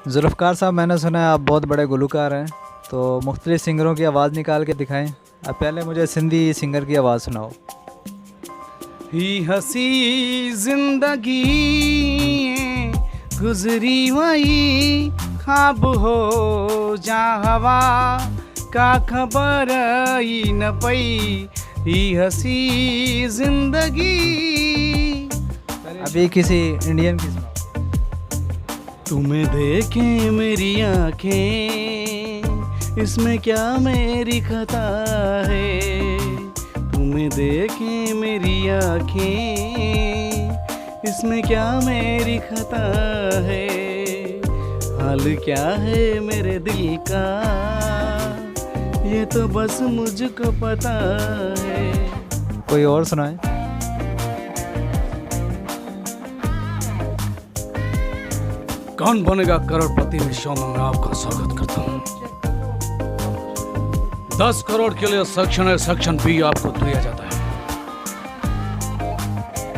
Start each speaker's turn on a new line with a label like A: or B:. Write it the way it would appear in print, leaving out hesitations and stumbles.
A: जुल्फ़कार साहब, मैंने सुना है आप बहुत बड़े गुलूकार हैं, तो मुख्तलिफ़ सिंगरों की आवाज़ निकाल के दिखाएं। अब पहले मुझे सिंधी सिंगर की आवाज़ सुनाओ।
B: ही हसी जिंदगी गुजरी वही ख्वाब हो जा हवा का खबर ही न पई। ही हसी जिंदगी।
A: अभी किसी इंडियन की सुनाओ।
B: तुम्हें देखें मेरी आंखें, इसमें क्या मेरी खता है। तुम्हें देखें मेरी आंखें, इसमें क्या मेरी खता है। हाल क्या है मेरे दिल का, ये तो बस मुझको पता है।
A: कोई और सुनाए।
B: कौन बनेगा करोड़पति में शो में मैं आपका स्वागत करता हूँ। 10 करोड़ के लिए सेक्शन A सेक्शन B आपको दिया जाता है।